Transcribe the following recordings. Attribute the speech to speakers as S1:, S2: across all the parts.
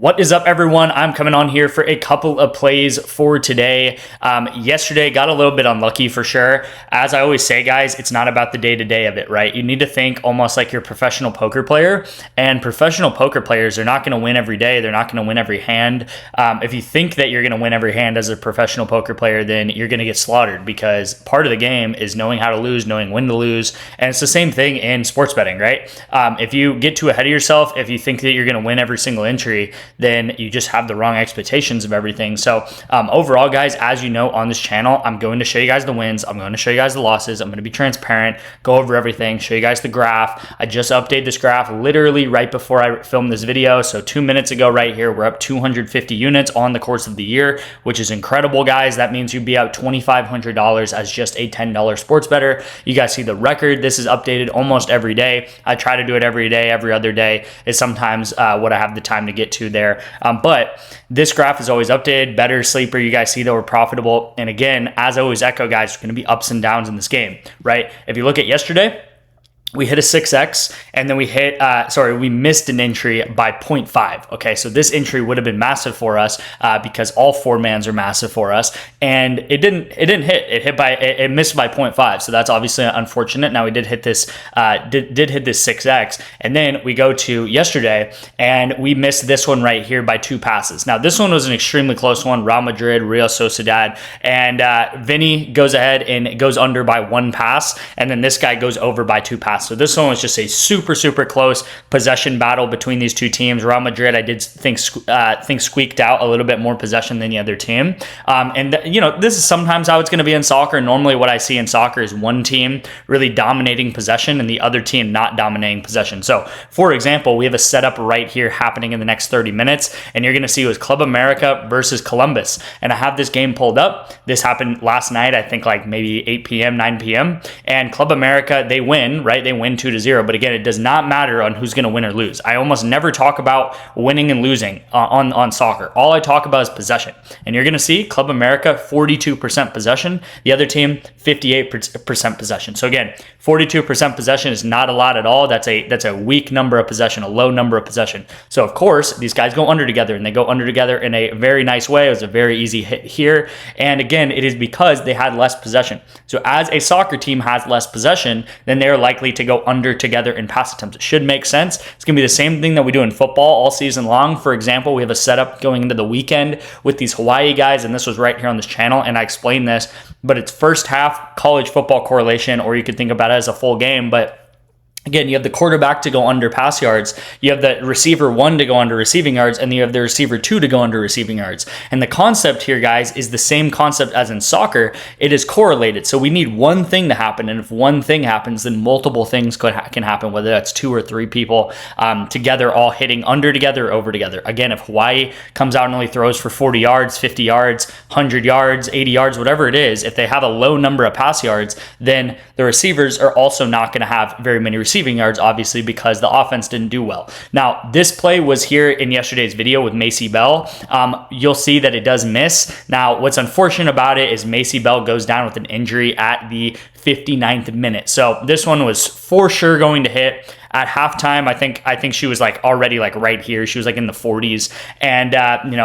S1: What is up, everyone? I'm coming on here for a couple of plays for today. Yesterday got a little bit unlucky for sure. As I always say, guys, it's not about the day-to-day of it, right? You need to think almost like you're a professional poker player, and professional poker players are not going to win every day. They're not going to win every hand. If you think that you're going to win every hand as a professional poker player, then you're going to get slaughtered, because part of the game is knowing how to lose, knowing when to lose, and it's the same thing in sports betting, right? If you get too ahead of yourself, if you think that you're going to win every single entry, then you just have the wrong expectations of everything. So overall, guys, as you know, on this channel, I'm going to show you guys the wins. I'm going to show you guys the losses. I'm going to be transparent, go over everything, show you guys the graph. I just updated this graph literally right before I filmed this video. So 2 minutes ago right here, we're up 250 units on the course of the year, which is incredible, guys. That means you'd be out $2,500 as just a $10 sports better. You guys see the record. This is updated almost every day. I try to do it every day. Every other day is sometimes what I have the time to get to there. But this graph is always updated. Better, sleeper, you guys see that we're profitable. And again, as I always echo, guys, there's going to be ups and downs in this game, right? If you look at yesterday, we hit a 6x, and then we hit, we missed an entry by 0.5. Okay, so this entry would have been massive for us because all four mans are massive for us, and it didn't hit. It missed by 0.5. So that's obviously unfortunate. Now we did hit this, did hit this 6x, and then we go to yesterday, and we missed this one right here by 2 passes. Now this one was an extremely close one. Real Madrid, Real Sociedad, and Vinny goes ahead and goes under by 1 pass, and then this guy goes over by 2 passes. So this one was just a super close possession battle between these two teams. Real Madrid, I did think squeaked out a little bit more possession than the other team. This is sometimes how it's going to be in soccer. Normally what I see in soccer is one team really dominating possession and the other team not dominating possession. So for example, we have a setup right here happening in the next 30 minutes, and you're going to see it was Club America versus Columbus. And I have this game pulled up. This happened last night, I think like maybe 8 p.m., 9 p.m. And Club America, they win, right? They win 2-0, but again, it does not matter on who's going to win or lose. I almost never talk about winning and losing on soccer. All I talk about is possession. And you're going to see Club America 42% possession, the other team 58% possession. So again, 42% possession is not a lot at all. That's a weak number of possession, a low number of possession. So of course, these guys go under together, and they go under together in a very nice way. It was a very easy hit here. And again, it is because they had less possession. So as a soccer team has less possession, then they're likely to go under together in pass attempts. It should make sense. It's going to be the same thing that we do in football all season long. For example, we have a setup going into the weekend with these Hawaii guys, and this was right here on this channel, and I explained this, but it's first half college football correlation, or you could think about it as a full game. But again, you have the quarterback to go under pass yards, you have the receiver 1 to go under receiving yards, and you have the receiver 2 to go under receiving yards. And the concept here, guys, is the same concept as in soccer. It is correlated. So we need one thing to happen, and if one thing happens, then multiple things can happen, whether that's 2 or 3 people together all hitting under together or over together. Again, if Hawaii comes out and only throws for 40 yards, 50 yards, 100 yards, 80 yards, whatever it is, if they have a low number of pass yards, then the receivers are also not going to have very many receiving yards, obviously, because the offense didn't do well. Now, this play was here in yesterday's video with Macy Bell. You'll see that it does miss. Now, what's unfortunate about it is Macy Bell goes down with an injury at the 59th minute. So this one was for sure going to hit. At halftime, I think she was like already like right here. She was like in the 40s. And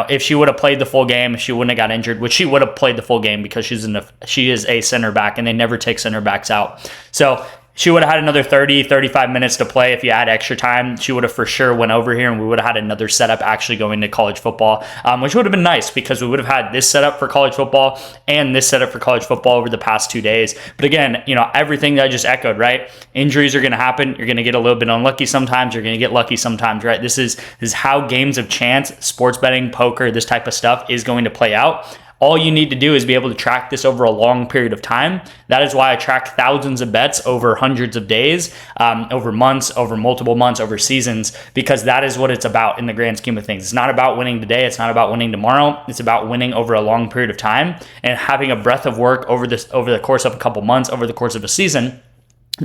S1: if she would have played the full game, she wouldn't have got injured, which she would have played the full game because she is a center back, and they never take center backs out. So she would have had another 30, 35 minutes to play. If you add extra time, she would have for sure went over here, and we would have had another setup actually going to college football, which would have been nice because we would have had this setup for college football and this setup for college football over the past 2 days. But again, everything that I just echoed, right? Injuries are going to happen. You're going to get a little bit unlucky sometimes. You're going to get lucky sometimes, right? This is how games of chance, sports betting, poker, this type of stuff is going to play out. All you need to do is be able to track this over a long period of time. That is why I track thousands of bets over hundreds of days, over months, over multiple months, over seasons, because that is what it's about in the grand scheme of things. It's not about winning today. It's not about winning tomorrow. It's about winning over a long period of time and having a breadth of work over the course of a couple months, over the course of a season.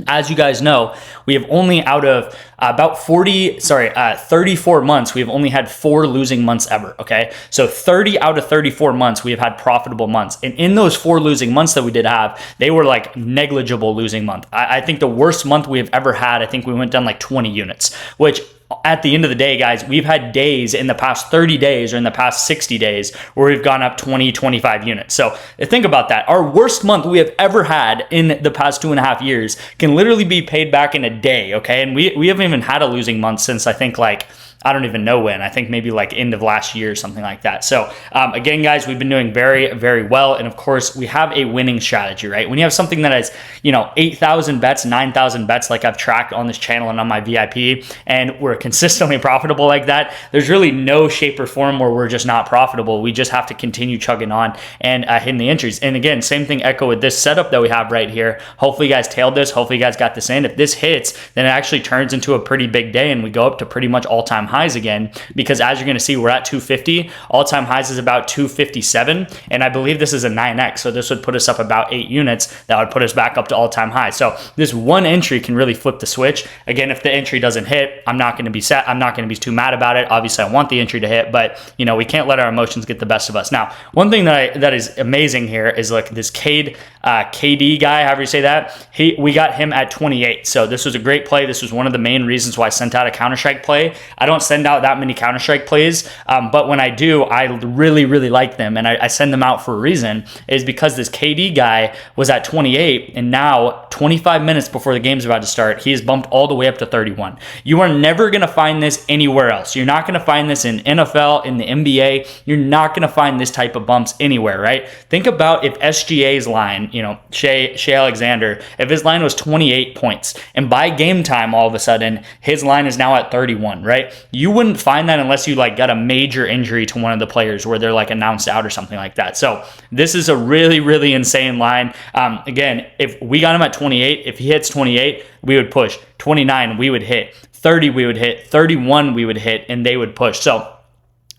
S1: As you guys know, we have only out of about 34 months, we have only had 4 losing months ever, okay? So 30 out of 34 months, we have had profitable months. And in those 4 losing months that we did have, they were like negligible losing month. I think the worst month we have ever had, I think we went down like 20 units, which at the end of the day, guys, we've had days in the past 30 days or in the past 60 days where we've gone up 20, 25 units. So think about that. Our worst month we have ever had in the past 2.5 years can literally be paid back in a day, okay? And we haven't even had a losing month since I think like, I don't even know when. I think maybe like end of last year or something like that. So again, guys, we've been doing very, very well. And of course, we have a winning strategy, right? When you have something that is, 8,000 bets, 9,000 bets like I've tracked on this channel and on my VIP, and we're consistently profitable like that, there's really no shape or form where we're just not profitable. We just have to continue chugging on and hitting the entries. And again, same thing echo with this setup that we have right here. Hopefully you guys tailed this. Hopefully you guys got this in. If this hits, then it actually turns into a pretty big day and we go up to pretty much all-time highs again, because as you're going to see, we're at 250. All-time highs is about 257, and I believe this is a 9x, so this would put us up about 8 units. That would put us back up to all-time high. So this one entry can really flip the switch. Again, if the entry doesn't hit, I'm not going to be sad. I'm not going to be too mad about it. Obviously, I want the entry to hit, but we can't let our emotions get the best of us. Now, one thing that is amazing here is like this KD guy, however you say that. We got him at 28. So this was a great play. This was one of the main reasons why I sent out a Counter-Strike play. I don't send out that many Counter-Strike plays, but when I do, I really, really like them, and I send them out for a reason, is because this KD guy was at 28, and now 25 minutes before the game's about to start, he is bumped all the way up to 31. You are never going to find this anywhere else. You're not going to find this in NFL, in the NBA. You're not going to find this type of bumps anywhere, right? Think about if SGA's line, Shea Alexander, if his line was 28 points, and by game time, all of a sudden, his line is now at 31, right? You wouldn't find that unless you like got a major injury to one of the players where they're like announced out or something like that. So this is a really, really insane line. Again, if we got him at 28, if he hits 28, we would push. 29, we would hit. 30, we would hit. 31, we would hit, and they would push. So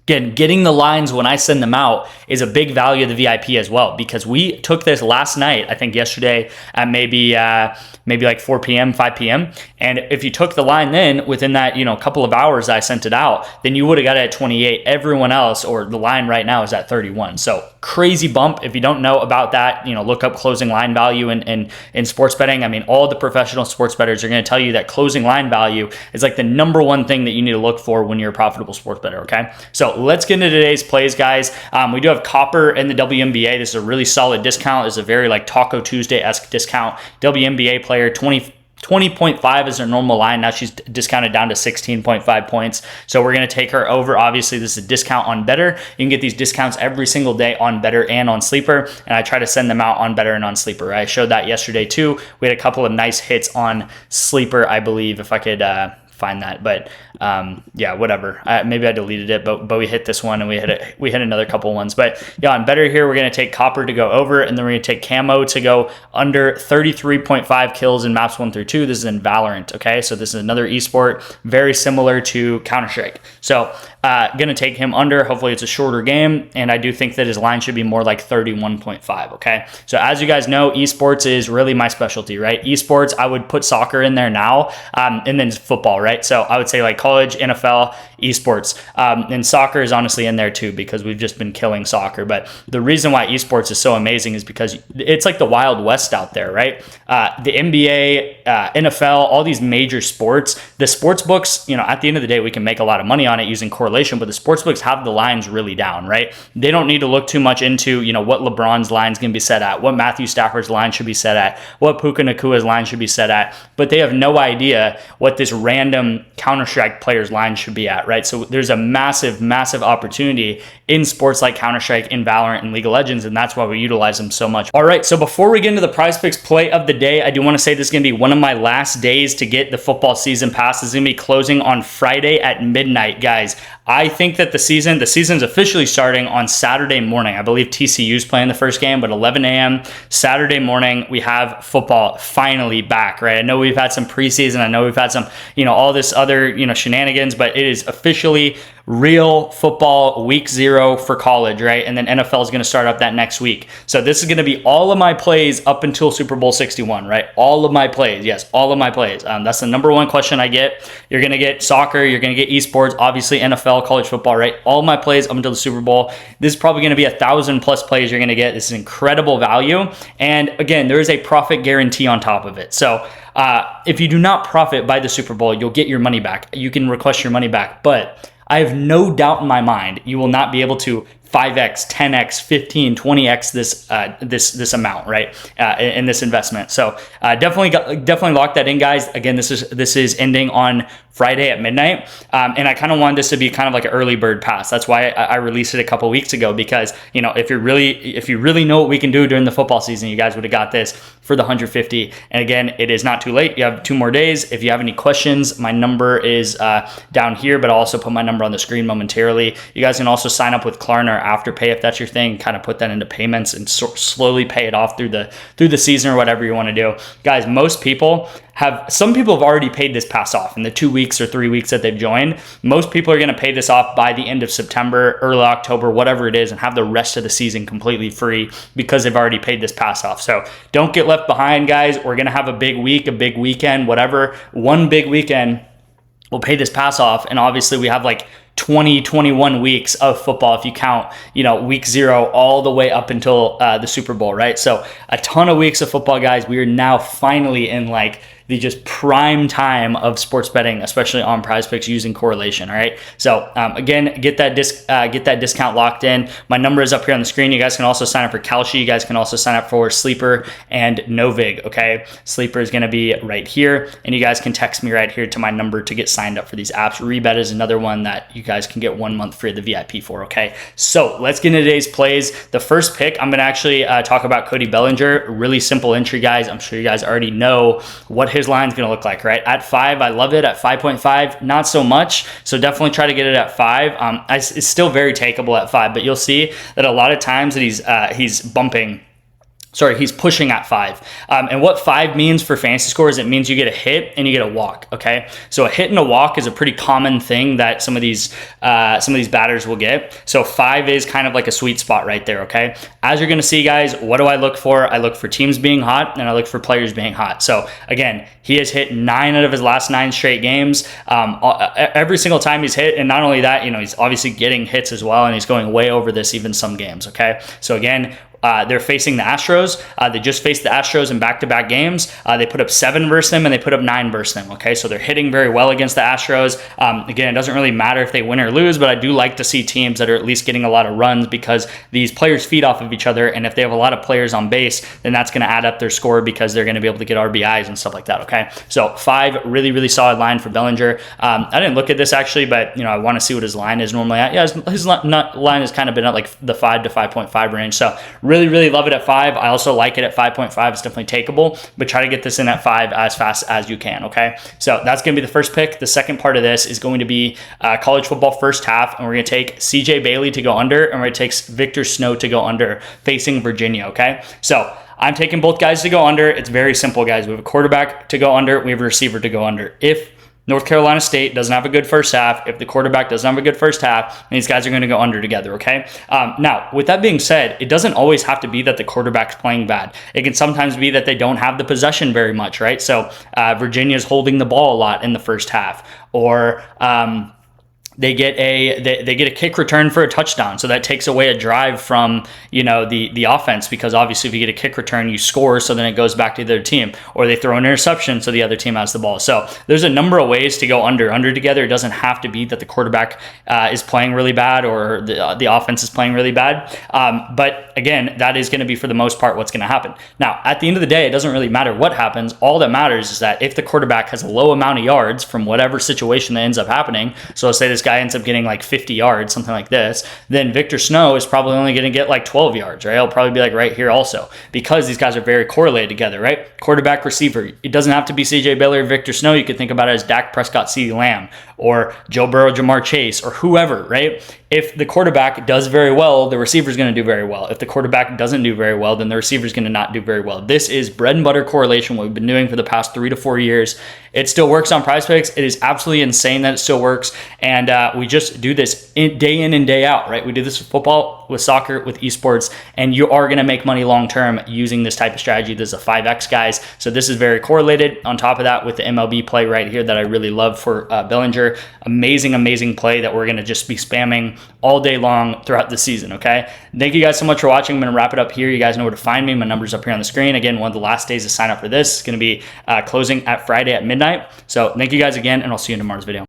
S1: again, getting the lines when I send them out is a big value of the VIP as well, because we took this last night, I think yesterday at maybe like 4 p.m., 5 p.m. And if you took the line then within that, couple of hours I sent it out, then you would have got it at 28. Everyone else, or the line right now, is at 31. So crazy bump. If you don't know about that, look up closing line value in sports betting. I mean, all the professional sports bettors are going to tell you that closing line value is like the number one thing that you need to look for when you're a profitable sports bettor, okay? So let's get into today's plays, guys. We do have copper in the WNBA. This is a really solid discount. It's a very like Taco Tuesday-esque discount. WNBA player, 20.5 is her normal line. Now she's discounted down to 16.5 points. So we're going to take her over. Obviously, this is a discount on BETR. You can get these discounts every single day on BETR and on Sleeper. And I try to send them out on BETR and on Sleeper. I showed that yesterday too. We had a couple of nice hits on Sleeper, I believe, if I could find that, but yeah, whatever. Maybe I deleted it, but we hit this one and we hit another couple ones. But yeah, on BETR here, we're going to take copper to go over, and then we're going to take camo to go under 33.5 kills in maps 1 through 2. This is in Valorant. Okay, so this is another esport very similar to Counter-Strike. So going to take him under. Hopefully it's a shorter game, and I do think that his line should be more like 31.5. Okay, so as you guys know, esports is really my specialty, right? Esports, I would put soccer in there now, and then football, right? So I would say like college, NFL, esports, and soccer is honestly in there too, because we've just been killing soccer. But the reason why esports is so amazing is because it's like the Wild West out there, right? The NBA, NFL, all these major sports, the sports books, at the end of the day, we can make a lot of money on it using correlation, but the sports books have the lines really down, right? They don't need to look too much into, what LeBron's line's going to be set at, what Matthew Stafford's line should be set at, what Puka Nakua's line should be set at, but they have no idea what this random Counter-Strike player's line should be at, right? So there's a massive, massive opportunity in sports like Counter-Strike, in Valorant, and League of Legends, and that's why we utilize them so much. All right, so before we get into the PrizePicks play of the day, I do want to say this is going to be one of my last days to get the football season pass. This is going to be closing on Friday at midnight, guys. I think that the season's officially starting on Saturday morning. I believe TCU's playing the first game, but 11 a.m. Saturday morning, we have football finally back, right? I know we've had some preseason. I know we've had some, all this other, shenanigans, but it is officially real football week 0 for college, right? And then NFL is going to start up that next week. So this is going to be all of my plays up until Super Bowl 61, right? All of my plays. Yes, all of my plays. That's the number one question I get. You're going to get soccer, you're going to get esports, obviously NFL, college football, right? All of my plays up until the Super Bowl. This is probably going to be 1,000+ plays you're going to get. This is incredible value. And again, there is a profit guarantee on top of it. So if you do not profit by the Super Bowl, you'll get your money back. You can request your money back. But I have no doubt in my mind you will not be able to 5x, 10x, 15, 20x this amount, right? In this investment. So definitely lock that in, guys. Again, this is ending on Friday at midnight, and I kind of wanted this to be kind of like an early bird pass. That's why I released it a couple weeks ago, because if you really know what we can do during the football season, you guys would have got this for the 150. And again, it is not too late. You have 2 more days. If you have any questions, my number is down here, but I'll also put my number on the screen momentarily. You guys can also sign up with Klarna or Afterpay if that's your thing. Kind of put that into payments and slowly pay it off through the season or whatever you want to do, guys. Some people have already paid this pass off in the 2 weeks or 3 weeks that they've joined. Most people are going to pay this off by the end of September, early October, whatever it is, and have the rest of the season completely free because they've already paid this pass off. So don't get left behind, guys. We're going to have a big week, a big weekend, whatever. One big weekend, we'll pay this pass off. And obviously we have like 21 weeks of football if you count, week 0 all the way up until the Super Bowl, right? So a ton of weeks of football, guys. We are now finally in like the just prime time of sports betting, especially on PrizePicks using correlation. All right. So again, get that discount locked in. My number is up here on the screen. You guys can also sign up for KALSHI. You guys can also sign up for Sleeper and NOVIG. Okay. Sleeper is going to be right here, and you guys can text me right here to my number to get signed up for these apps. Rebet is another one that you guys can get 1 month free of the VIP for. Okay. So let's get into today's plays. The first pick, I'm going to actually talk about Cody Bellinger. Really simple entry, guys. I'm sure you guys already know what his line is going to look like, right? At 5, I love it. At 5.5, not so much. So definitely try to get it at 5. It's still very takeable at 5, but you'll see that a lot of times that he's pushing at 5. And what 5 means for fantasy scores, it means you get a hit and you get a walk. Okay. So a hit and a walk is a pretty common thing that some of these batters will get. So 5 is kind of like a sweet spot right there. Okay. As you're going to see, guys, what do I look for? I look for teams being hot, and I look for players being hot. So again, he has hit 9 out of his last 9 straight games. Every single time he's hit. And not only that, he's obviously getting hits as well. And he's going way over this even some games. Okay. So again, they're facing the Astros. They just faced the Astros in back-to-back games. They put up 7 versus them, and they put up 9 versus them. Okay, so they're hitting very well against the Astros. Again, it doesn't really matter if they win or lose, but I do like to see teams that are at least getting a lot of runs, because these players feed off of each other, and if they have a lot of players on base, then that's going to add up their score, because they're going to be able to get RBIs and stuff like that. Okay, so 5, really, really solid line for Bellinger. I didn't look at this actually, but I want to see what his line is normally at. Yeah, his line has kind of been at like the 5 to 5.5 range. So really, really love it at 5. I also like it at 5.5. It's definitely takeable, but try to get this in at 5 as fast as you can. Okay, so that's going to be the first pick. The second part of this is going to be college football first half, and we're going to take CJ Bailey to go under, and we're going to take Victor Snow to go under, facing Virginia. Okay, so I'm taking both guys to go under. It's very simple, guys. We have a quarterback to go under. We have a receiver to go under. If North Carolina State doesn't have a good first half, if the quarterback doesn't have a good first half, these guys are going to go under together, okay? Now, with that being said, it doesn't always have to be that the quarterback's playing bad. It can sometimes be that they don't have the possession very much, right? So Virginia's holding the ball a lot in the first half, or they get a kick return for a touchdown, so that takes away a drive from the offense, because obviously if you get a kick return, you score, so then it goes back to the other team, or they throw an interception, so the other team has the ball. So there's a number of ways to go under together. It doesn't have to be that the quarterback is playing really bad, or the offense is playing really bad. But again, that is going to be for the most part what's going to happen. Now, at the end of the day, it doesn't really matter what happens. All that matters is that if the quarterback has a low amount of yards from whatever situation that ends up happening, so let's say this guy ends up getting like 50 yards, something like this, then Victor Snow is probably only going to get like 12 yards, right? He'll probably be like right here also, because these guys are very correlated together, right? Quarterback, receiver. It doesn't have to be CJ Bailey or Victor Snow. You could think about it as Dak Prescott, CeeDee Lamb, or Joe Burrow, Jamar Chase, or whoever, right? If the quarterback does very well, the receiver is going to do very well. If the quarterback doesn't do very well, then the receiver is going to not do very well. This is bread and butter correlation, what we've been doing for the past 3 to 4 years. It still works on PrizePicks. It is absolutely insane that it still works. And we just do this day in and day out, right? We do this with football, with soccer, with esports, and you are going to make money long-term using this type of strategy. This is a 5X, guys. So this is very correlated. On top of that, with the MLB play right here that I really love for Bellinger, amazing, amazing play that we're going to just be spamming all day long throughout the season, okay? Thank you guys so much for watching. I'm going to wrap it up here. You guys know where to find me. My number's up here on the screen. Again, one of the last days to sign up for this is going to be closing at Friday at midnight. So thank you guys again, and I'll see you in tomorrow's video.